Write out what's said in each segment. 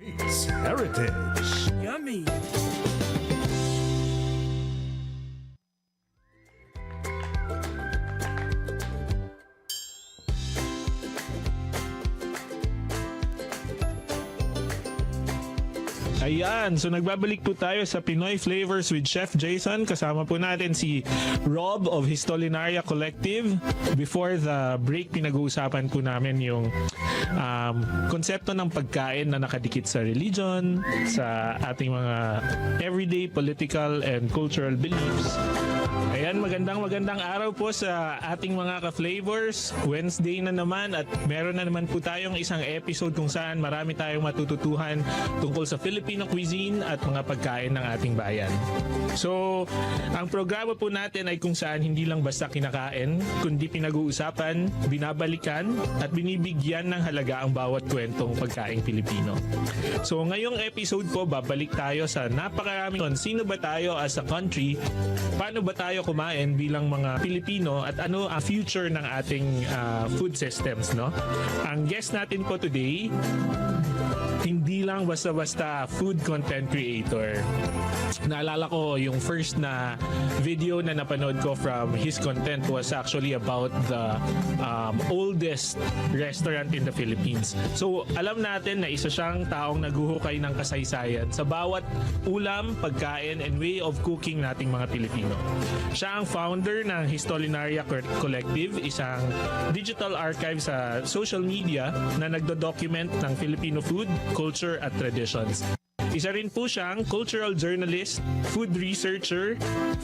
It's heritage. Yummy. Ayan, so nagbabalik po tayo sa Pinoy Flavors with Chef Jayson. Kasama po natin si Rob of Histolinaria Collective. Before the break, pinag-uusapan po namin yung konsepto ng pagkain na nakadikit sa religion, sa ating mga everyday political and cultural beliefs. Ayan, magandang araw po sa ating mga ka-flavors. Wednesday na naman at meron na naman po tayong isang episode kung saan marami tayong matututuhan tungkol sa Filipino cuisine at mga pagkain ng ating bayan. So, ang programa po natin ay kung saan hindi lang basta kinakain, kundi pinag-uusapan, binabalikan at binibigyan ng halaga ang bawat kwentong pagkain Pilipino. So, ngayong episode po, babalik tayo sa napakaraming sino ba tayo as a country, paano ba tayo kumain bilang mga Pilipino at ano ang future ng ating food systems, no? Ang guest natin po today, hindi lang basta-basta food content creator. Naalala ko yung first na video na napanood ko from his content was actually about the oldest restaurant in the Philippines. So alam natin na isa siyang taong naguhukay ng kasaysayan sa bawat ulam, pagkain, and way of cooking nating mga Pilipino. Siya ang founder ng Histolinaria Collective, isang digital archive sa social media na nagdo-document ng Filipino food, culture at traditions. Isa rin po siyang cultural journalist, food researcher,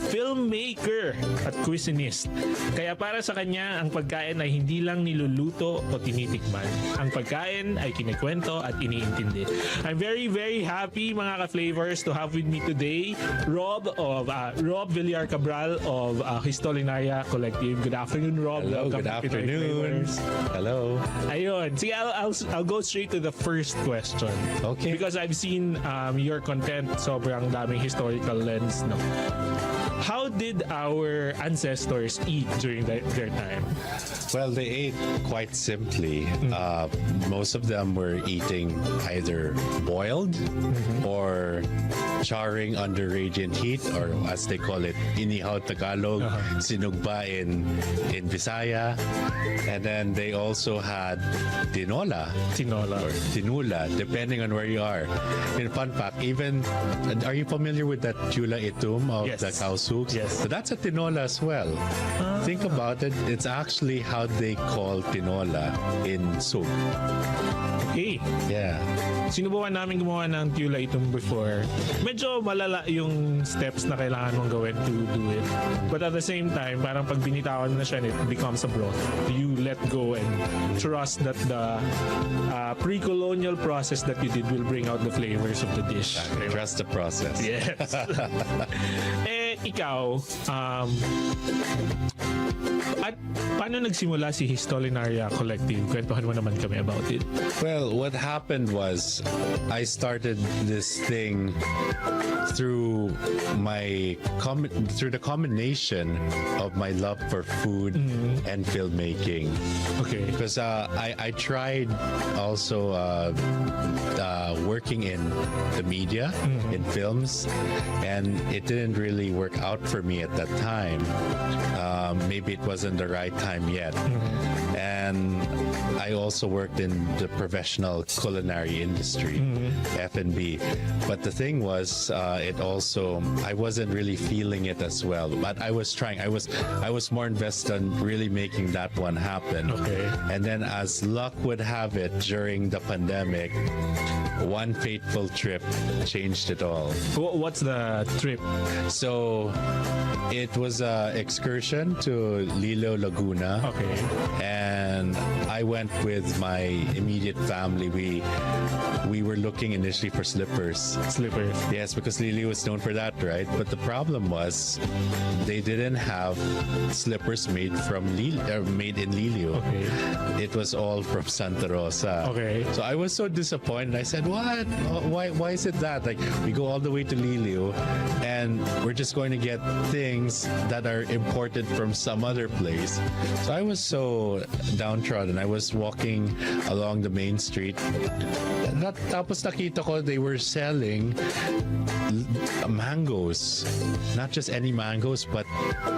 filmmaker at cuisinist. Kaya para sa kanya, ang pagkain ay hindi lang niluluto o tinitikman. Ang pagkain ay kinikwento at iniintindi. I'm very happy mga ka-flavors to have with me today Rob Villar Cabral of Histolinaria Collective. Good afternoon, Rob. Hello, Welcome good to Pinoy afternoon. Flavors. Hello. Ayun. Sige, I'll go straight to the first question. Okay. Because I've seen your content, sobrang daming historical lens, no? How did our ancestors eat during their time? Well, they ate quite simply. Most of them were eating either boiled or charring under radiant heat, or as they call it, inihaw Tagalog, sinugba in Visaya. And then they also had tinola or tinula, depending on where you are. In fun fact, are you familiar with that chula itum of Yes. the cow soup? Yes. So that's a tinola as well. Think about it. It's actually how they call tinola in soup. Okay. Yeah. Sinubukan namin gumawa ng tula itong before. Medyo malala yung steps na kailangan mong gawin to do it. But at the same time, parang pag binitawan mo na siya, it becomes a broth. You let go and trust that the pre-colonial process that you did will bring out the flavors of the dish. Trust the process. Yes. Ikaw, at paano nagsimula si Histolinaria Collective? Kwentuhan mo naman kami about it. Well, what happened was I started this thing through the combination of my love for food and filmmaking. Okay. Because I tried also working in the media, in films, and it didn't really work out for me at that time. Maybe it wasn't the right time yet. And I also worked in the professional culinary industry, F&B. But the thing was, I wasn't really feeling it as well. But I was trying. I was more invested in really making that one happen. Okay. And then, as luck would have it, during the pandemic, one fateful trip changed it all. What's the trip? So it was an excursion to Lilo, Laguna. Okay. And I went with my immediate family. We were looking initially for slippers. Slippers. Yes, because Lili was known for that, right? But the problem was they didn't have slippers made in Lilio. Okay. It was all from Santa Rosa. Okay. So I was so disappointed. I said, "What? Why is it that? Like, we go all the way to Lilio, and we're just going to get things that are imported from some other place." So I was so downtrodden. I was walking along the main street, not Tapos nakita ko they were selling mangoes. Not just any mangoes, but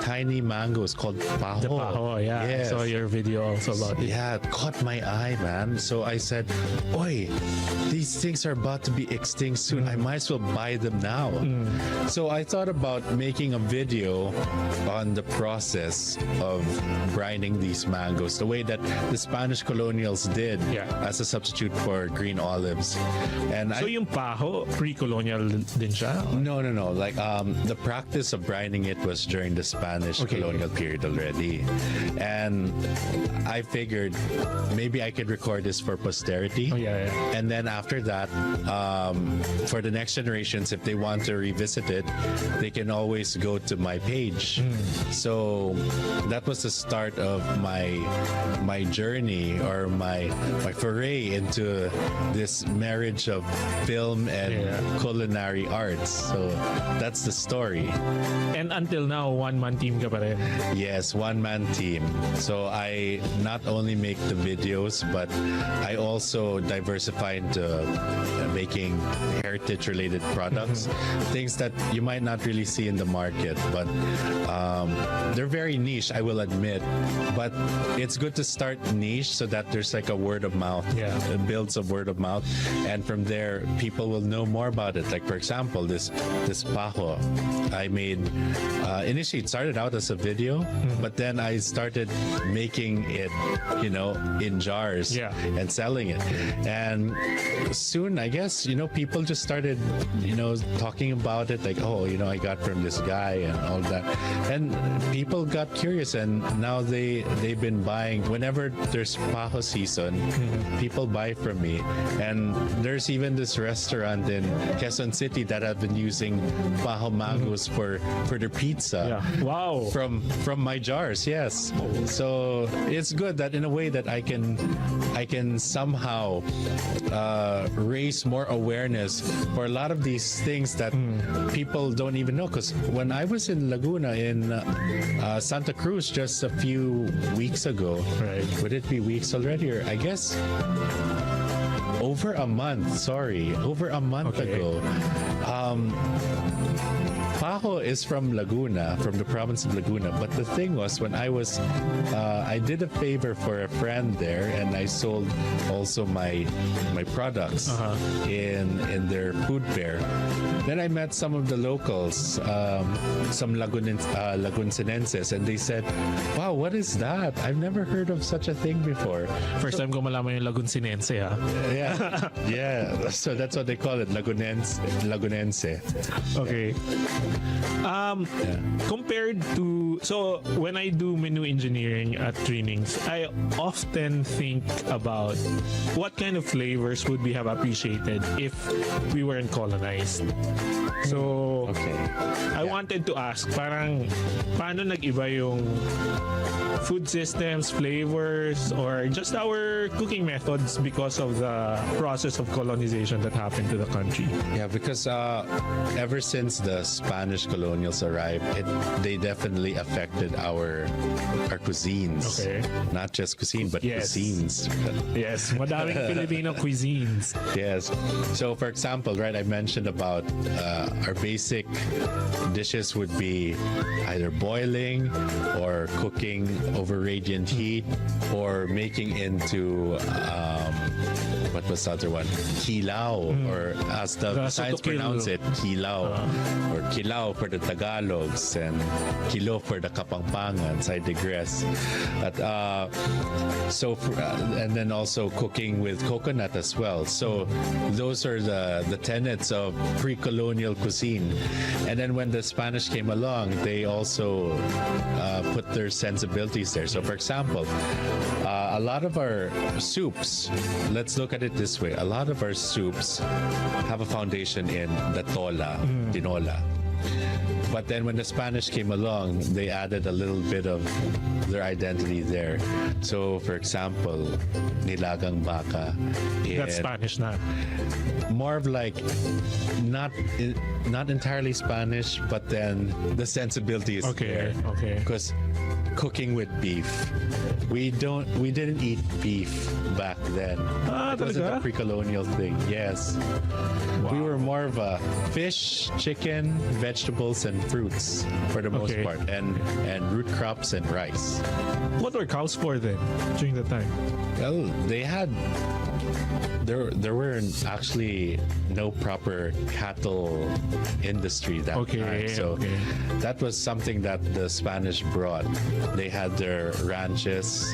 tiny mangoes called paho. The paho, yeah. Yes. I saw your video also about it. Yeah, it caught my eye, man. So I said, "Oi, these things are about to be extinct soon. I might as well buy them now." So I thought about making a video on the process of brining these mangoes, the way that the Spanish colonials did as a substitute for green olives. And So yung paho, pre-colonial din siya? no. Like the practice of brining it was during the Spanish colonial period already, and I figured maybe I could record this for posterity. Oh, yeah. And then after that, for the next generations, if they want to revisit it, they can always go to my page. So that was the start of my journey, or my foray into this marriage of film and culinary arts. So that's the story. And until now, one-man team ka pa rin. Yes, one-man team. So I not only make the videos, but I also diversify into making heritage-related products, things that you might not really see in the market, but they're very niche, I will admit. But it's good to start niche so that there's like a word of mouth. Yeah. It builds a word of mouth, and from there, people will know more about it. Like for example, this paho, I made. Initially, it started out as a video, but then I started making it, in jars and selling it. And soon, I guess, people just started, talking about it, like, oh, I got from this guy and all that. And people got curious, and now they've been buying whenever there's paho season. People buy from me, and there's even this restaurant in Quezon City that have been using paho mangoes for their pizza. Yeah. Wow. From my jars, yes. So it's good that in a way that I can somehow raise more awareness for a lot of these things that people don't even know. Because when I was in Laguna, in Santa Cruz, just a few weeks ago, would it be weeks already, or I guess over a month? Sorry, over a month ago. Paho is from Laguna, from the province of Laguna. But the thing was, when I was, I did a favor for a friend there, and I sold also my products in their food fair. Then I met some of the locals, some Laguncinenses, and they said, "Wow, what is that? I've never heard of such a thing before." First time ko malaman yung Laguncinense, ha? Yeah. So that's what they call it, Lagunense. Okay. Compared to, so when I do menu engineering at trainings, I often think about what kind of flavors would we have appreciated if we weren't colonized. So I wanted to ask, parang paano nag-iba yung food systems, flavors, or just our cooking methods because of the process of colonization that happened to the country? Yeah, because ever since the Spanish colonials arrived, they definitely affected our cuisines. Okay. Not just cuisine, but cuisines. Yes, madaming Filipino cuisines. Yes. So, for example, right, I mentioned about our basic dishes would be either boiling or cooking over radiant heat, or making into what was the other one? Kilao, or as the science pronounce it, kilao, or kilao for the Tagalogs, and kilo for the Kapampangans. I digress. But and then also cooking with coconut as well. So those are the tenets of pre-colonial cuisine. And then when the Spanish came along, they also put their sensibilities there. So for example, a lot of our soups, let's look at it this way. A lot of our soups have a foundation in the tola, tinola. But then when the Spanish came along, they added a little bit of their identity there. So, for example, nilagang baka. That's Spanish na. More of like not entirely Spanish, but then the sensibility is there. Okay. Because cooking with beef. We didn't eat beef back then. It wasn't a talaga? pre-colonial thing. Yes. We were more of a fish, chicken, vegetables, and fruits for the most Okay. part, and root crops and rice. What were cows for then during the time? Well, they had. There were actually no proper cattle industry that time. So okay. that was something that the Spanish brought. They had their ranches,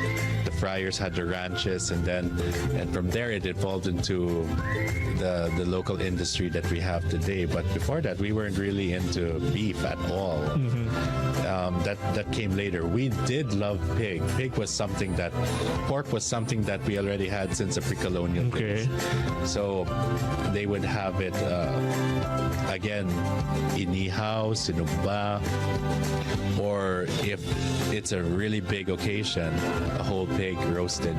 the friars had their ranches, and from there it evolved into the local industry that we have today. But before that, we weren't really into beef at all. That came later. We did love pig. Pork was something that we already had since the pre-colonial days. So they would have it again, inihaw, sinugba, or if it's a really big occasion, a whole pig roasted.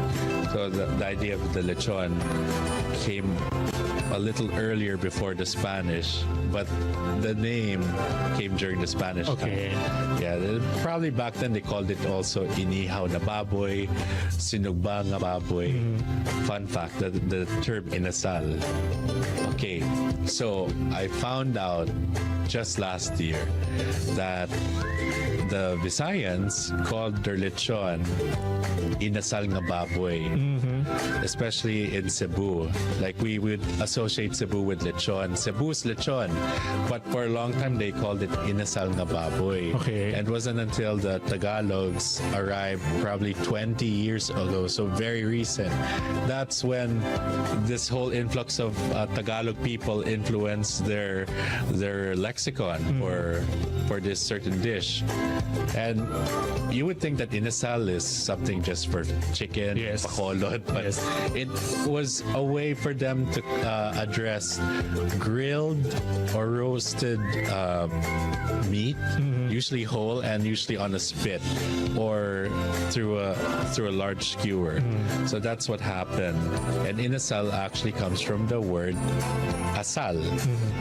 So the idea of the lechon came a little earlier before the Spanish, but the name came during the Spanish time. Yeah, probably back then they called it also inihaw na baboy, sinugba nga baboy. Fun fact, the term inasal. Okay, so I found out just last year that the Visayans called their lechon inasal nga baboy. Especially in Cebu. Like we would associate Cebu with lechon. Cebu's lechon. But for a long time they called it inasal nga baboy. Okay. And it wasn't until the Tagalogs arrived probably 20 years ago, so very recent. That's when this whole influx of Tagalog people influenced their lexicon for this certain dish. And you would think that inasal is something just for chicken, pakolod, but it was a way for them to address grilled or roasted meat, usually whole and usually on a spit or through a large skewer. So that's what happened. And inasal actually comes from the word asal.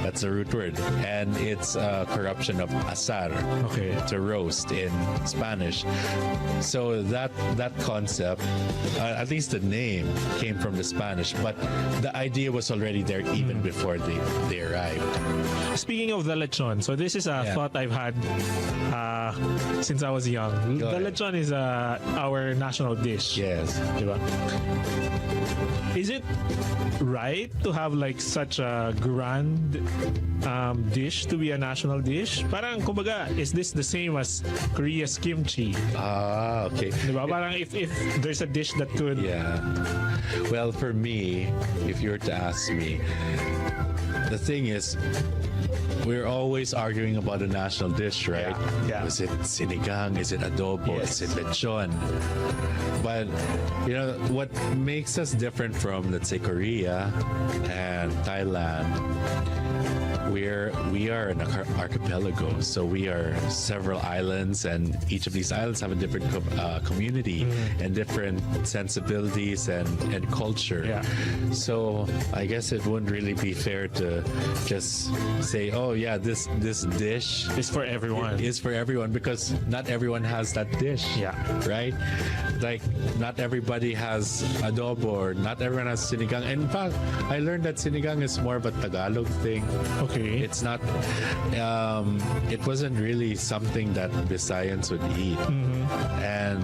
That's the root word, and it's a corruption of asar, to roast in Spanish. So that concept, at least the name, came from the Spanish, but the idea was already there even before they arrived. Speaking of the lechon, so this is a thought I've had since I was young. Go the ahead. lechon is our national dish. Yes. Diba? Is it right to have like such a grand dish to be a national dish? Parang kumbaga, is this the same as Korea's kimchi? Okay. Diba? Parang if there's a dish that could... Yeah. Well, for me, if you were to ask me, the thing is, we're always arguing about a national dish, right? Yeah. Is it sinigang? Is it adobo? Yes. Is it lechon? But, you know, what makes us different from, let's say, Korea and Thailand, we are an archipelago, so we are several islands, and each of these islands have a different community and different sensibilities and culture. Yeah. So I guess it wouldn't really be fair to just say, oh yeah, this dish It's for everyone. is for everyone, because not everyone has that dish. Yeah. Right? Like not everybody has adobo, or not everyone has sinigang. And in fact, I learned that sinigang is more of a Tagalog thing. Okay. It's not, it wasn't really something that Visayans would eat. And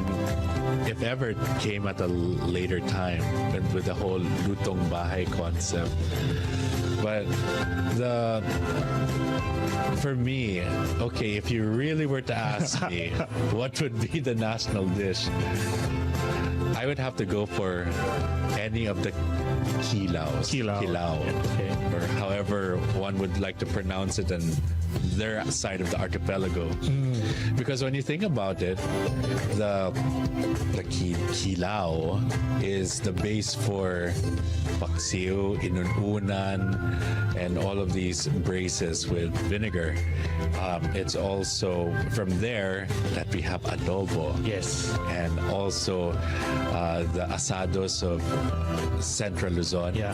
if ever, it came at a later time with the whole lutong bahay concept. But for me, okay, if you really were to ask me what would be the national dish, I would have to go for any of the kilaos. Kilao. Okay. Or however one would like to pronounce it, and their side of the archipelago. Because when you think about it, the kilao is the base for paksiw, inununan, and all of these braces with vinegar. It's also from there that we have adobo. Yes. And also the asados of Central Luzon. Yeah.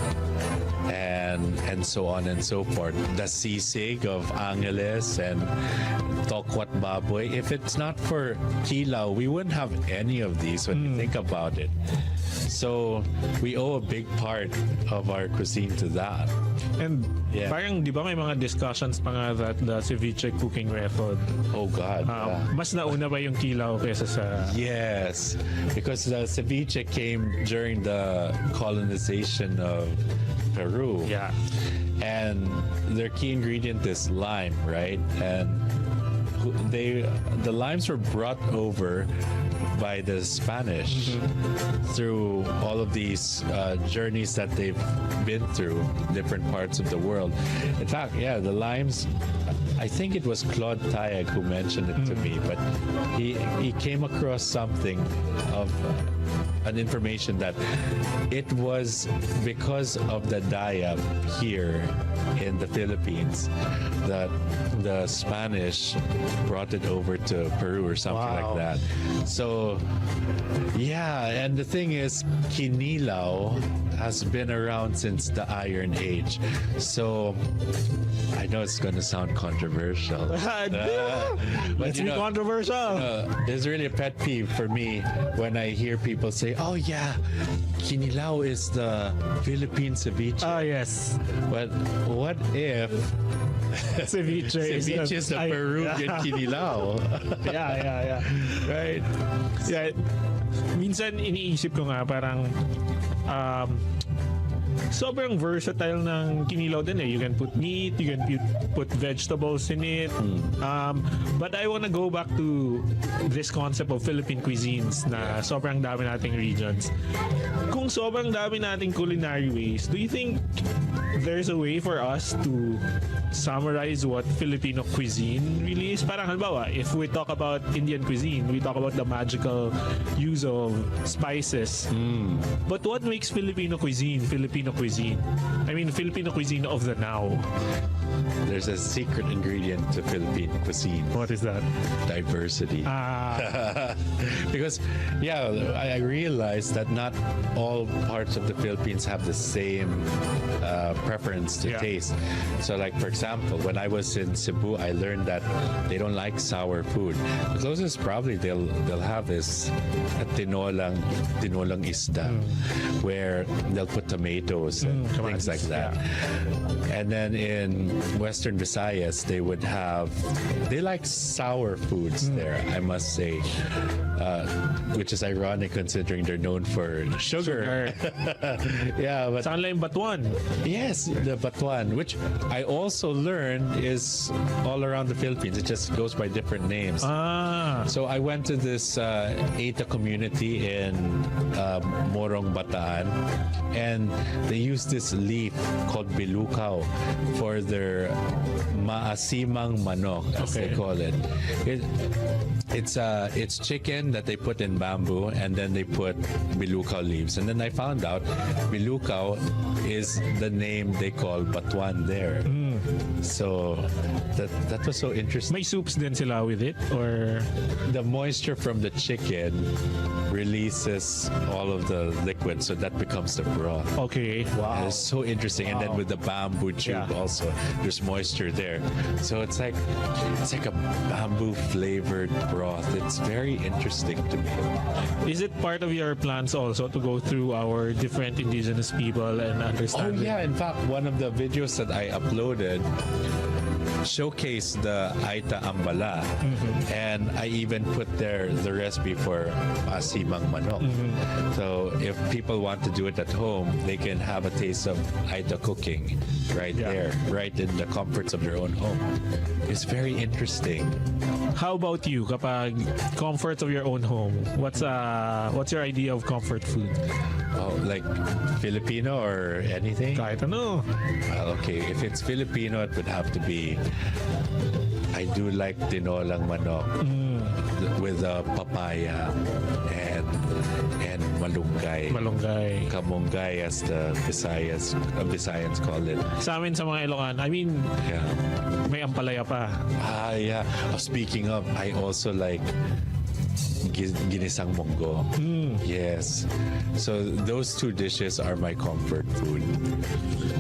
And and so on and so forth. The sisig of Angeles and tokwat baboy. If it's not for kilaw, we wouldn't have any of these when you think about it. So we owe a big part of our cuisine to that. And Yeah. parang di ba may mga discussions pa nga that the ceviche cooking method, Oh God. yeah. mas nauna ba yung kilaw kesa sa... Yes, because the ceviche came during the colonization of Peru. Yeah. And their key ingredient is lime, right? And the limes were brought over by the Spanish through all of these journeys that they've been through different parts of the world. In fact, yeah, the limes, I think it was Claude Tayag who mentioned it to me, but he came across something of an information that it was because of the dayab here in the Philippines that the Spanish brought it over to Peru or something Wow. like that. So yeah, and the thing is, kinilaw has been around since the Iron Age. So I know it's going to sound controversial. But Let's you be know, controversial. there's really a pet peeve for me when I hear people say, "Oh yeah, kinilaw is the Philippine ceviche." Yes. But what if Ceviche ceviche is the Peruvian kinilaw? Yeah. Right? Yeah. Minsan iniisip ko nga parang sobrang versatile ng kinilaw din eh. You can put meat, you can put vegetables in it. But I wanna go back to this concept of Philippine cuisines na sobrang dami nating regions. Kung sobrang dami nating culinary ways, do you think there's a way for us to summarize what Filipino cuisine really is? Parang halimbawa, if we talk about Indian cuisine, we talk about the magical use of spices. But what makes Filipino cuisine Filipino cuisine? I mean, Filipino cuisine of the now. There's a secret ingredient to Philippine cuisine. What is that? Diversity. Because, yeah, I realized that not all parts of the Philippines have the same preference to Yeah. taste. So, like, for example, when I was in Cebu, I learned that they don't like sour food. The closest probably they'll have is a tinolang isda, where they'll put tomatoes and things like that. And then in Western Visayas, they like sour foods there, I must say, which is ironic considering they're known for sugar. Yeah, but Saan lang yung batuan? yes, the batuan, which I also learned is all around the Philippines. It just goes by different names. So I went to this Eta community in Morong, Bataan, and they use this leaf called bilukaw for their maasimang manok, as they Okay. call it. It's chicken that they put in bamboo, and then they put bilukaw leaves. And then I found out bilukaw is the name they call batuan there. So that was so interesting. May soups din sila with it? Or... The moisture from the chicken releases all of the liquid, so that becomes the broth. Okay. And Wow. it's so interesting. And then with the bamboo tube Yeah. also, there's moisture there. So it's like a bamboo flavored broth. It's very interesting to me. Is it part of your plans also to go through our different indigenous people and Oh understand yeah, in fact, one of the videos that I uploaded showcased the Aita Ambala, and I even put there the recipe for asimang manok. So if people want to do it at home, they can have a taste of Aita cooking right there, right in the comforts of their own home. It's very interesting. How about you? Kapag comfort of your own home, what's your idea of comfort food? Oh, like Filipino or anything? Kahit ano. Well, okay, if it's Filipino, it would have to be, I do like tinolang manok with papaya and malunggay. Malunggay. Kamunggay, as the Visayans call it. Sa amin sa mga Ilocano, I mean, Yeah. may ampalaya pa. Yeah. Oh, speaking of, I also like ginisang munggo. Yes. So those two dishes are my comfort food.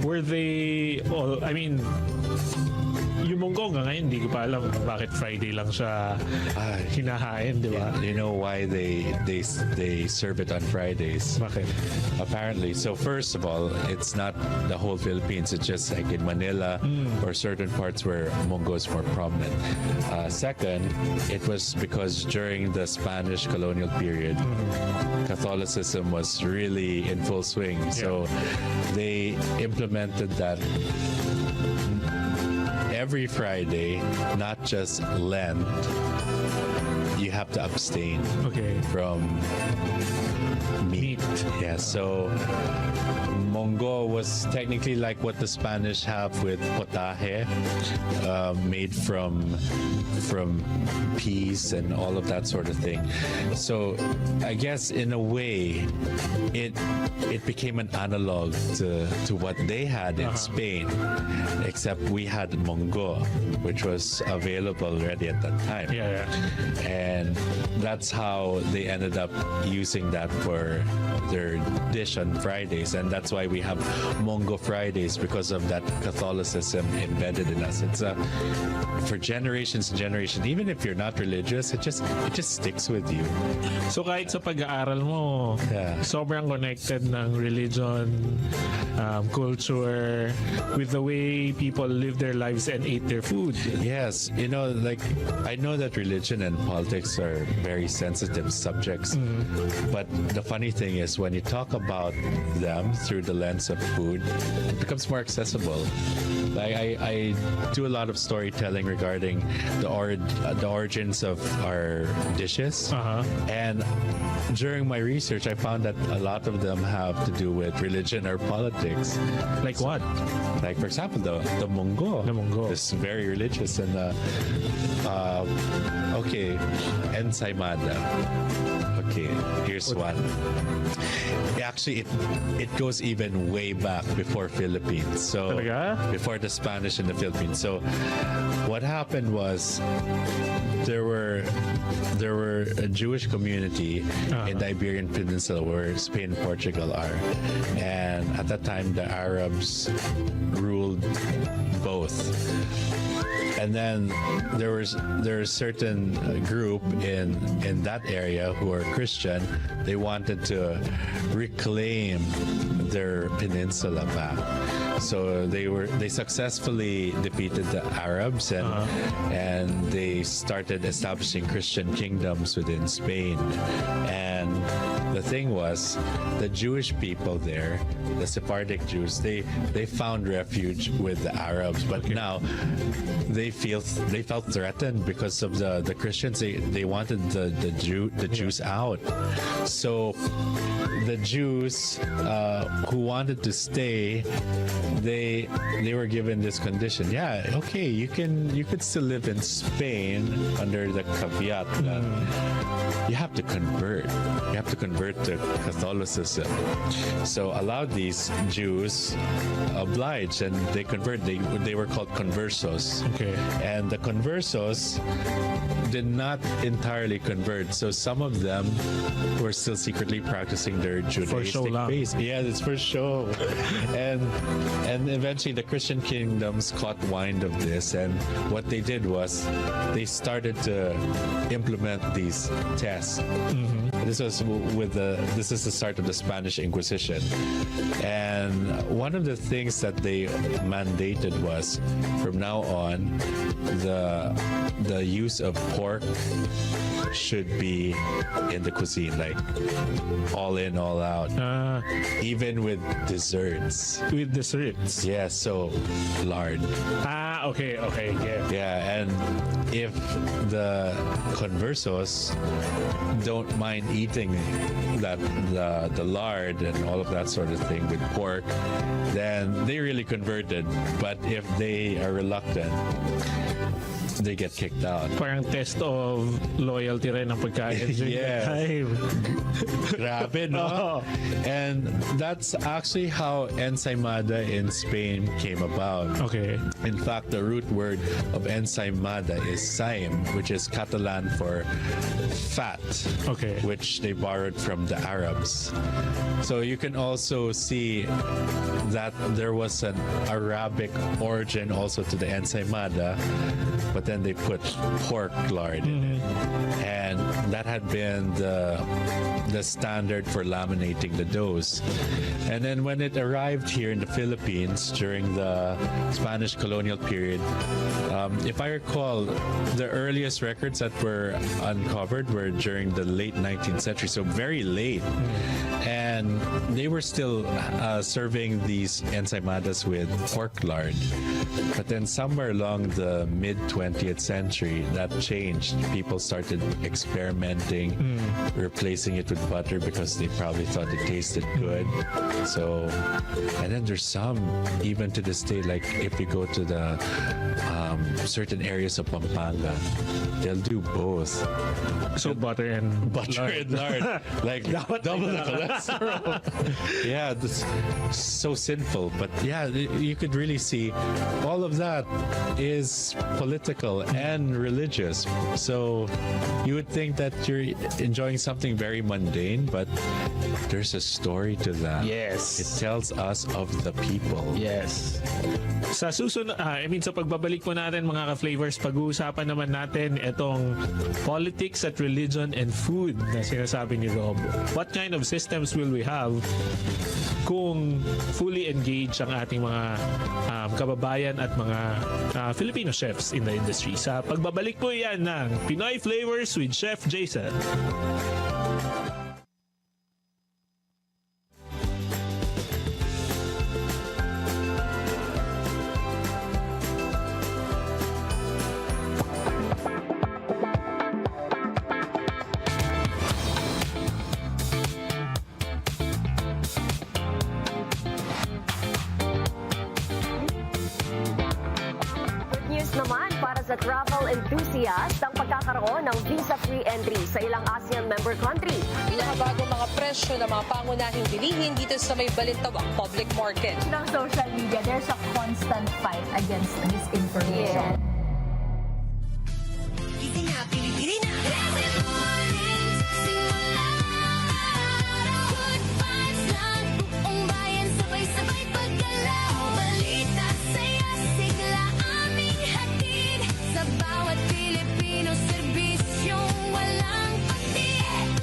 Were they all, I mean, yung munggo nga ngayon, hindi ko pa alam bakit Friday lang siya hinahain, di ba? You know why they serve it on Fridays? Bakit? Apparently. So first of all, it's not the whole Philippines. It's just like in Manila or certain parts where munggo is more prominent. Second, it was because during the Spanish colonial period, Catholicism was really in full swing. So they implemented that every Friday, not just Lent, you have to abstain from meat. Yeah, so munggo was technically like what the Spanish have with potaje, made from peas and all of that sort of thing. So I guess in a way, it became an analog to what they had in Spain, except we had munggo, which was available already at that time. And that's how they ended up using that for their dish on Fridays, and that's why we have Munggo Fridays, because of that Catholicism embedded in us. It's for generations and generations. Even if you're not religious, it just sticks with you. So kahit sa pag-aaral mo, sobrang connected ng religion, culture, with the way people live their lives and ate their food. Yes, you know, like I know that religion and politics are very sensitive subjects, but the funny thing is when you talk about them through the lens of food, it becomes more accessible. Like I do a lot of storytelling regarding the origins of our dishes, and during my research, I found that a lot of them have to do with religion or politics. Like what? Like for example, the munggo. The munggo is very religious, and ensaymada. Okay, here's one. Actually, it goes even way back before Philippines. So before the Spanish in the Philippines. So what happened was there were a Jewish community in the Iberian Peninsula where Spain and Portugal are, and at that time the Arabs ruled both. And then there's a certain group in that area who are Christian. They wanted to reclaim their peninsula back. So they successfully defeated the Arabs, and they started establishing Christian kingdoms within Spain. And the thing was, the Jewish people there, the Sephardic Jews, they found refuge with the Arabs, but now they felt threatened because of the Christians. They wanted the Jews out. So the Jews who wanted to stay, they were given this condition. Yeah, okay, you could still live in Spain under the caveat that you have to convert. You have to convert to Catholicism. So a lot of these Jews obliged, and they convert. They were called conversos. Okay. And the conversos did not entirely convert. So some of them were still secretly practicing their Judaistic faith. Yeah, it's for show. and eventually the Christian kingdoms caught wind of this, and what they did was they started to implement these tests. This was this is the start of the Spanish Inquisition, and one of the things that they mandated was, from now on, the use of pork should be in the cuisine, like all in, all out, even with desserts. With desserts? Yeah, so lard. Okay, yeah. Yeah, and if the conversos don't mind eating the lard and all of that sort of thing with pork, then they really converted. But if they are reluctant, they get kicked out. Parang test of loyalty rin ng pagkain. Yeah. Grabe, no? And that's actually how ensaymada in Spain came about. Okay. In fact, the root word of ensaymada is saim, which is Catalan for fat, Okay. which they borrowed from the Arabs. So you can also see that there was an Arabic origin also to the ensaymada, but then they put pork lard in it. And that had been the standard for laminating the doughs. And then when it arrived here in the Philippines during the Spanish colonial period, if I recall, the earliest records that were uncovered were during the late 19th century, so very late. And they were still serving these ensaymadas with pork lard. But then somewhere along the mid 20th century, that changed. People started experimenting, replacing it with butter because they probably thought it tasted good. So, and then there's some, even to this day, like if you go to the certain areas of Pampanga, they'll do both. So butter and And lard. Like double the cholesterol. Yeah, that's so sinful. But yeah, you could really see all of that is political and religious. So you would think that you're enjoying something very mundane, but there's a story to that. Yes. It tells us of the people. Yes. Sa susunod, sa pagbabalik po natin mga ka-flavors, pag-uusapan naman natin itong politics at religion and food na sinasabi ni Rob. What kind of systems will we have kung fully engaged ang ating mga kababayan at mga Filipino chefs in the industry? Sa pagbabalik po yan ng Pinoy Flavors with Chef Jayson. Naman para sa travel enthusiast ang pagkakaroon ng visa-free entry sa ilang ASEAN member country. Pinakabago mga presyo ng mga pangunahing bilihin dito sa may balintawak public market. Ng social media, there's a constant fight against misinformation. Gising na, pili-pili na. Every morning, simula araw. Good vibes lang, buong bayan, sabay-sabay paggalaw. Balita, saya, sigla, aming hatid. Sa bawat Pilipino, serbisyong walang patid.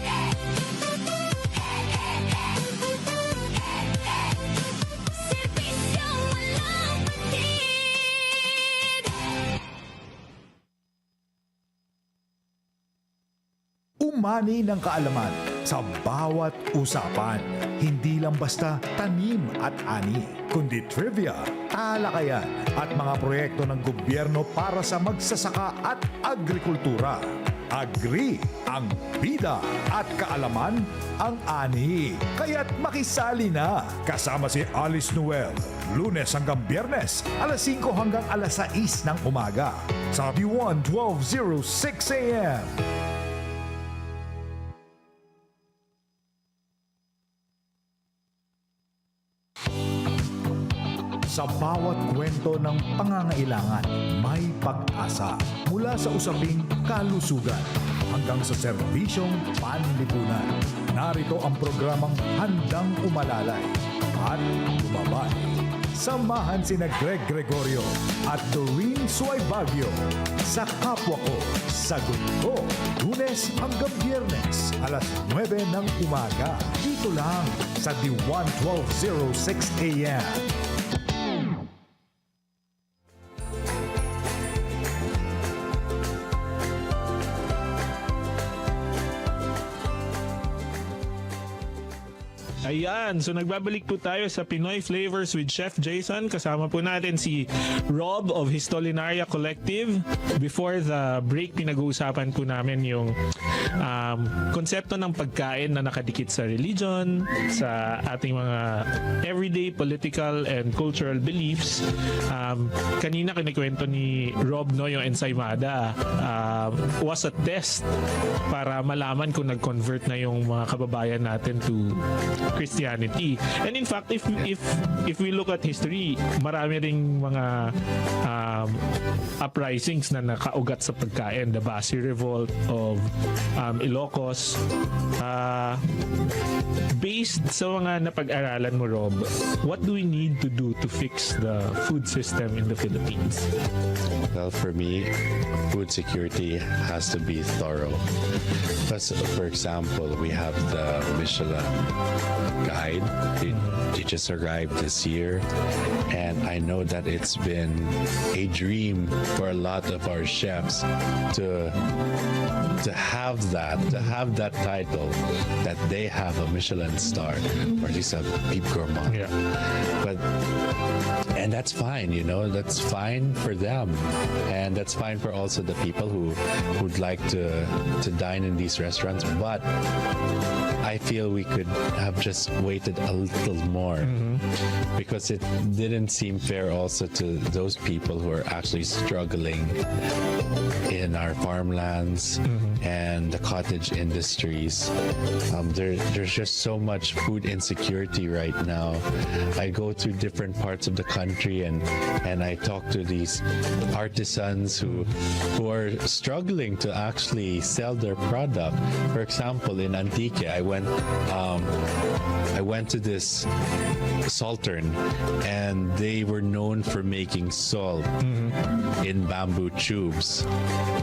Serbisyong walang patid. Umani ng kaalaman sa bawat usapan. Hindi lang basta tanim at ani, kundi trivia, talakayan at mga proyekto ng gobyerno para sa magsasaka at agrikultura. Agri ang bida at kaalaman ang ani. Kaya't makisali na. Kasama si Alice Noel, Lunes hanggang Biyernes, alas 5 hanggang alas 6 ng umaga sa B1 1206 AM. Sa bawat kwento ng pangangailangan, may pag-asa. Mula sa usaping kalusugan hanggang sa serbisyong panlipunan. Narito ang programang Handang Umalalay at Lumabay. Samahan sina Greg Gregorio at Doreen Suaybagyo sa Kapwa Ko, Sagot Ko, Lunes hanggang Biyernes, alas 9 ng umaga. Dito lang sa D1 1206 AM. Ayan, so nagbabalik po tayo sa Pinoy Flavors with Chef Jayson. Kasama po natin si Rob of Histolinaria Collective. Before the break, pinag-uusapan po namin yung konsepto ng pagkain na nakadikit sa religion, sa ating mga everyday political and cultural beliefs. Kanina kinikwento ni Rob, no, yung ensaymada was a test para malaman kung nag-convert na yung mga kababayan natin to Christianity. And in fact, if we look at history, marami ring mga uprisings na nakaugat sa pagkain. The Basi Revolt of Ilocos. Based sa mga napag-aralan mo, Rob, what do we need to do to fix the food system in the Philippines? Well, for me, food security has to be thorough. Because, for example, we have the Michelin guide. It just arrived this year, and I know that it's been a dream for a lot of our chefs to have that title, that they have a Michelin star, or at least a Peep Gourmand. Yeah. And that's fine, that's fine for them, and that's fine for also the people who'd like to dine in these restaurants. But I feel we could have just waited a little more, because it didn't seem fair also to those people who are actually struggling in our farmlands and the cottage industries. There's just so much food insecurity right now. I go to different parts of the country and I talk to these artisans who are struggling to actually sell their product. For example, in Antique, I went to this saltern, and they were known for making salt in bamboo tubes.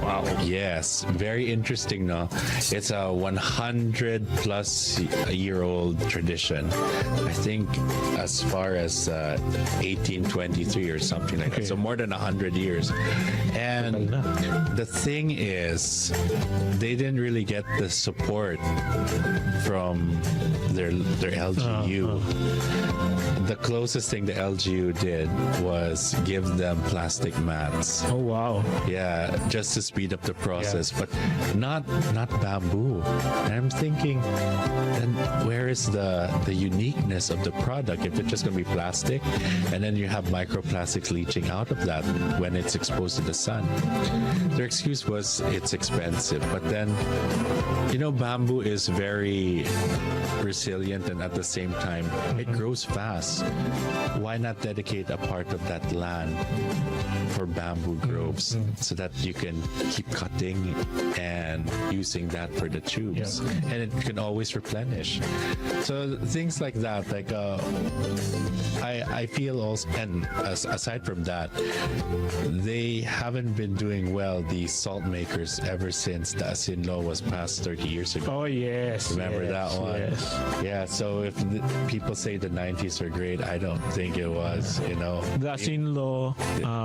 Wow. Yes, very interesting, no? It's a 100 plus year old tradition. I think as far as 1823 or something like that. So more than 100 years. And the thing is, they didn't really get the support from their LGU. The closest thing the LGU did was give them plastic mats. Oh, wow. Yeah, just to speed up the process, but not bamboo. And I'm thinking, then where is the uniqueness of the product if it's just going to be plastic, and then you have microplastics leaching out of that when it's exposed to the sun? Their excuse was it's expensive, but then, bamboo is very resilient, and at the same time, it grows fast. Why not dedicate a part of that land for bamboo groves so that you can keep cutting and using that for the tubes, and it can always replenish. So things like that, I feel also, and aside from that, they haven't been doing well, these salt makers, ever since the Asin law was passed 30 years ago. Oh, yes. Remember yes, that one? Yes. Yeah, so if people say the 90s were great, I don't think it was, The Asin law.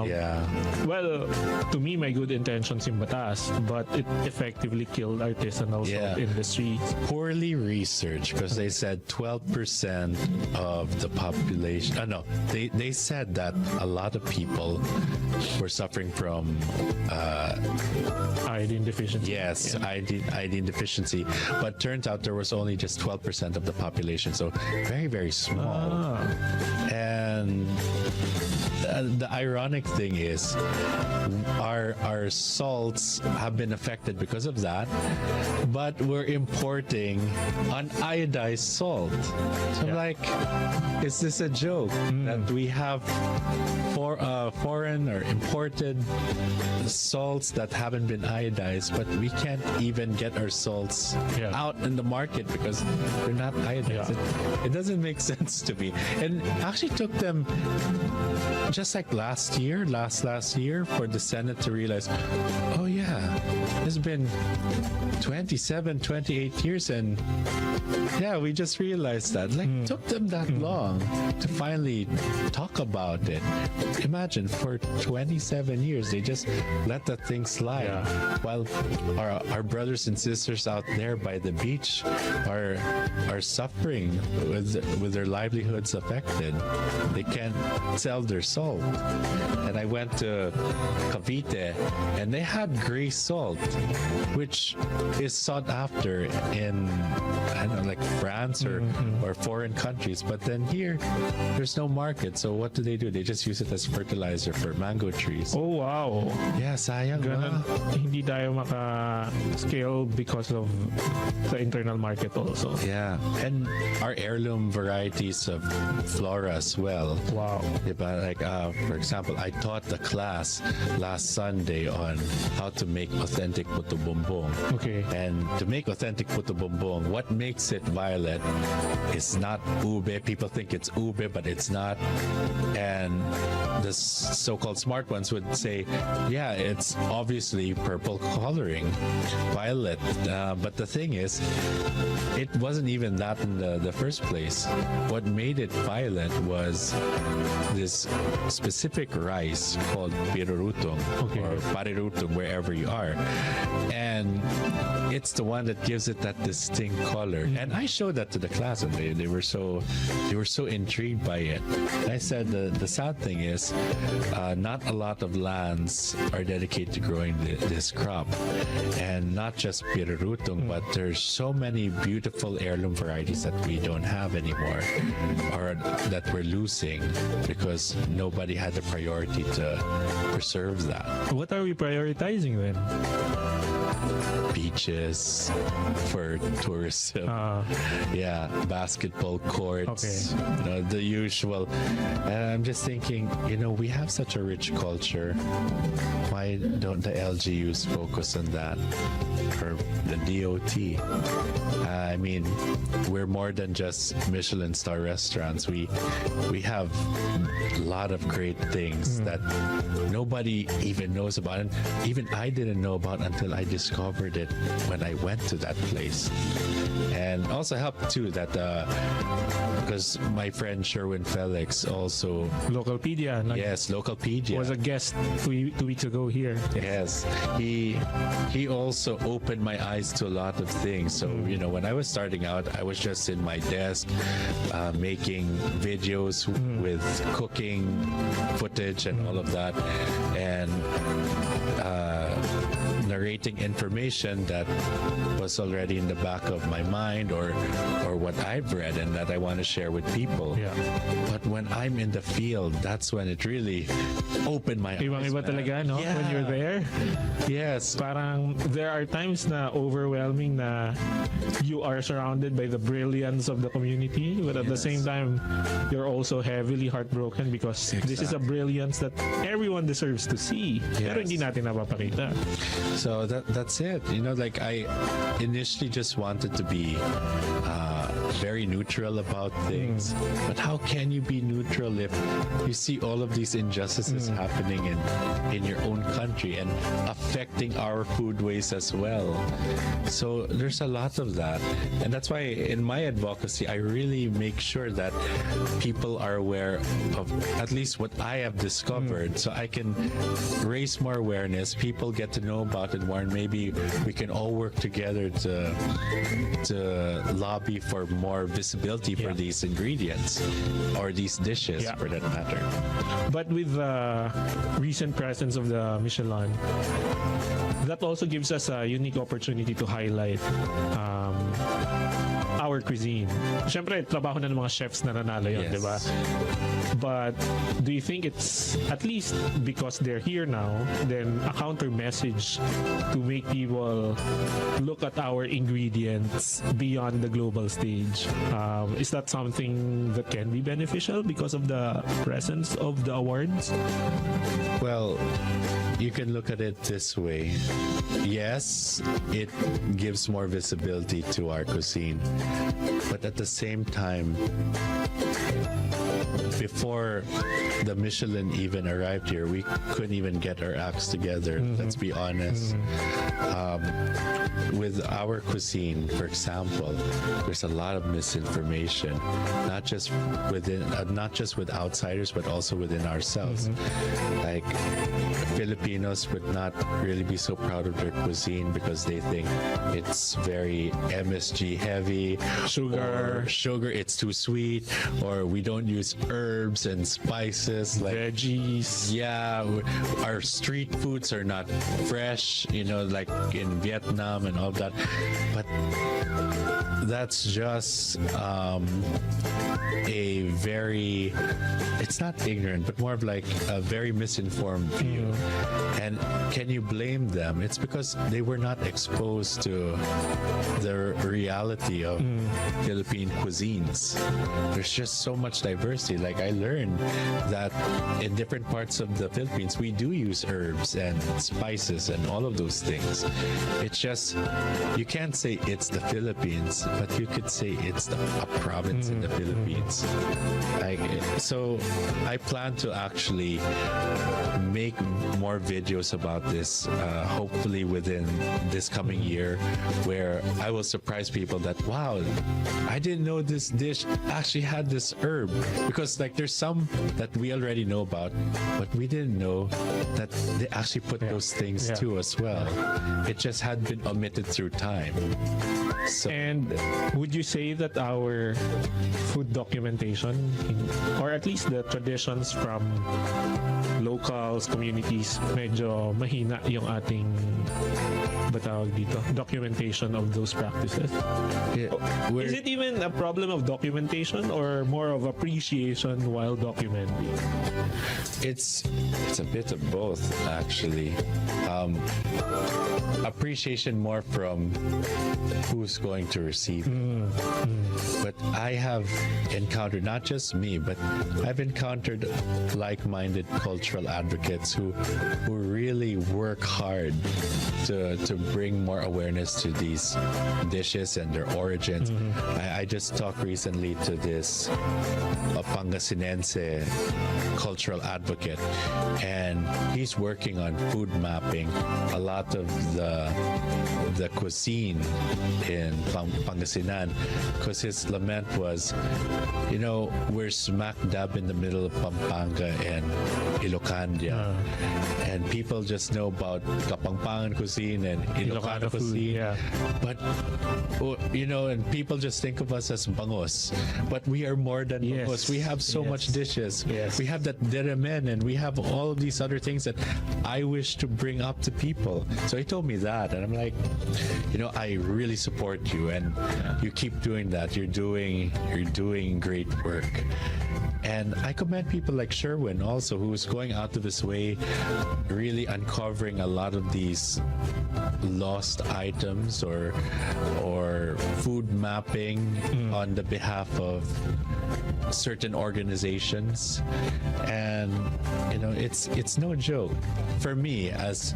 Yeah. Well, to me, my good intentions in Batas, but it effectively killed artisanal salt industry. Poorly researched, because they said 12% of the population. They said that a lot of people were suffering from Iodine deficiency. yes, iodine deficiency, but turns out there was only just 12% of the population, so very, very small. And the ironic thing is, our salts have been affected because of that, but we're importing uniodized salt. So I'm like, is this a joke that we have foreign or imported salts that haven't been iodized, but we can't even get our salts out in the market because they're not iodized? It doesn't make sense to me. And actually took them just like last year for the Senate to realize, oh yeah, it's been 27, 28 years, and we just realized that. Took them that long to finally talk about it. Imagine, for 27 years they just let that thing slide, while our brothers and sisters out there by the beach are suffering with their livelihoods affected. They can't sell their salt. And I went to Cavite, and they had gray salt, which is sought after in, I don't know, like France or foreign countries. But then here, there's no market. So what do? They just use it as fertilizer for mango trees. Oh, wow. Yeah, sayang Ganun, na. hindi tayo maka-scale because of the internal market also. Yeah, and our heirloom varieties of flora as well. Wow. Diba? Like, for example, I taught the class last Sunday on how to make authentic puto bumbong. Okay. And to make authentic puto bumbong, what makes it violet is not ube. People think it's ube, but it's not. And the so-called smart ones would say, yeah, it's obviously purple coloring, violet. But the thing is, it wasn't even that in the first place. What made it violet was this specific rice called pirurutong, Okay. or parirutong, wherever you are. And it's the one that gives it that distinct color. And I showed that to the class, and they were so intrigued by it. And I said the sad thing is, not a lot of lands are dedicated to growing this crop, and not just pirurutong, but there's so many beautiful heirloom varieties that we don't have anymore, or that we're losing because nobody had the priority to preserve that. What are we prioritizing then? Beaches for tourism. Yeah, basketball courts. Okay. The usual. And I'm just thinking, we have such a rich culture. Why don't the LGUs focus on that? Or the DOT? I mean, we're more than just Michelin star restaurants. We have a lot of great things that nobody even knows about, and even I didn't know about until I discovered it when I went to that place. And also helped too that because my friend Sherwin Felix also Localpedia. yes, Localpedia Was a guest two weeks ago here. Yes, he also opened my eyes to a lot of things. So when I was starting out, I was just in my desk making videos with cooking footage and all of that, and narrating information that was already in the back of my mind, or what I've read and that I want to share with people. Yeah. But when I'm in the field, that's when it really opened my eyes. Ibang-iba man. talaga, no? Yeah. When you're there. Yes. Parang there are times na overwhelming na you are surrounded by the brilliance of the community, but at the Yes. same time, you're also heavily heartbroken because this is a brilliance that everyone deserves to see. Pero Yes. hindi natin napapakita. So that's it. Like I initially just wanted to be very neutral about things. But how can you be neutral if you see all of these injustices happening in your own country and affecting our foodways as well? So there's a lot of that. And that's why in my advocacy, I really make sure that people are aware of at least what I have discovered, so I can raise more awareness. People get to know about it more, and maybe we can all work together to lobby for more visibility for these ingredients or these dishes, for that matter. But with the recent presence of the Michelin, that also gives us a unique opportunity to highlight our cuisine. Siyempre, trabaho na ng mga chefs na nanalo yun, Yes. di ba? But do you think it's, at least because they're here now, then a counter message to make people look at our ingredients beyond the global stage? Is that something that can be beneficial because of the presence of the awards? Well, you can look at it this way. Yes, it gives more visibility to our cuisine, but at the same time, before the Michelin even arrived here, we couldn't even get our acts together. Let's be honest. With our cuisine, for example, there's a lot of misinformation, not just with outsiders, but also within ourselves. Like Filipinos would not really be so proud of their cuisine because they think it's very MSG heavy, Sugar. or sugar, it's too sweet, or we don't use herbs. herbs and spices like Veggies. yeah, our street foods are not fresh, like in Vietnam and all that. But that's just a very, it's not ignorant, but more of like a very misinformed view. And can you blame them? It's because they were not exposed to the reality of Philippine cuisines. There's just so much diversity. Like I learned that in different parts of the Philippines, we do use herbs and spices and all of those things. It's just, you can't say it's the Philippines, but you could say it's a province in the Philippines. So I plan to actually make more videos about this, hopefully within this coming year, where I will surprise people that, wow, I didn't know this dish actually had this herb. Because like there's some that we already know about, but we didn't know that they actually put those things too as well. It just had been omitted through time. So, And would you say that our food documentation, or at least the traditions from locals, communities, medyo mahina yung ating batawag dito, documentation of those practices? Is it even a problem of documentation or more of appreciation while documenting? it's a bit of both, actually. Appreciation more from who's going to receive it. But I have encountered, not just me, but I've encountered like-minded cultural advocates who really work hard to bring more awareness to these dishes and their origins. I just talked recently to this Pangasinense cultural advocate, and he's working on food mapping a lot of the cuisine in Pangasinan, because his lament was, we're smack dab in the middle of Pampanga and Ilocandia, and people just know about Kapampangan cuisine and Ilocano cuisine, but and people just think of us as bangos, but we are more than bangos. We have so much dishes. We have that deremen, and we have all of these other things that I wish to bring up to people. So he told me that, and I'm like, I really support you, and you keep doing that. You're doing great work. And I commend people like Sherwin also, who's going out of his way, really uncovering a lot of these lost items or food mapping on the behalf of certain organizations. And it's no joke for me as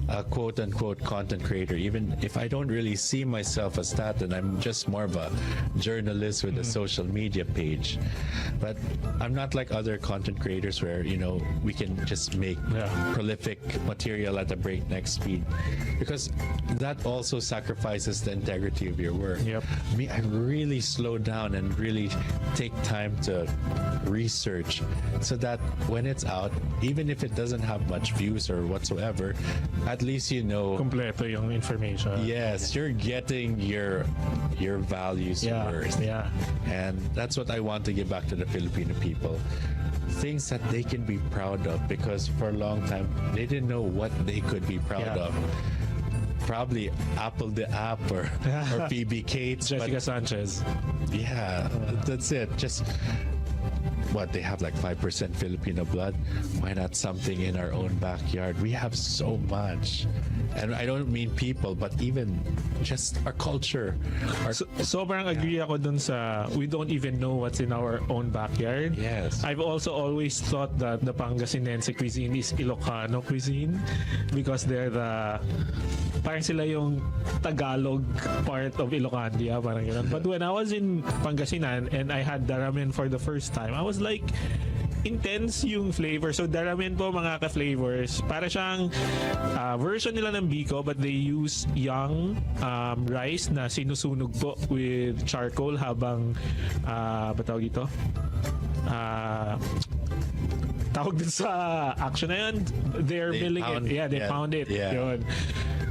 a quote-unquote content creator, even if I don't really see myself as that, and I'm just more of a journalist with a social media page. But I'm not like other content creators where we can just make prolific material at a breakneck speed, because that also sacrifices the integrity of your work. Me, I really slow down and really take time to research, so that when it's out, even if it doesn't have much views or whatsoever, at least Kompleto yung information. Yes, you're getting your values worth. And that's what I want to give back to the Filipino people. Things that they can be proud of, because for a long time they didn't know what they could be proud of. Probably Apple the App or PB Cates. Jessica Sanchez. Yeah, that's it. Just they have like 5% Filipino blood. Why not something in our own backyard? We have so much. And I don't mean people, but even just our culture. Sobrang agree ako dun sa we don't even know what's in our own backyard. Yes. I've also always thought that the Pangasinense cuisine is Ilocano cuisine, because they're parang sila yung Tagalog part of Ilocandia, parang ganun. But when I was in Pangasinan and I had the ramen for the first time, I was like, intense yung flavor. So the ramen po, mga ka-flavors, para siyang version nila ng biko, but they use young rice na sinusunog po with charcoal habang batawag ito? Tawag din sa action na yun, they're milling it. Yeah, they pound it. Yeah. Yun.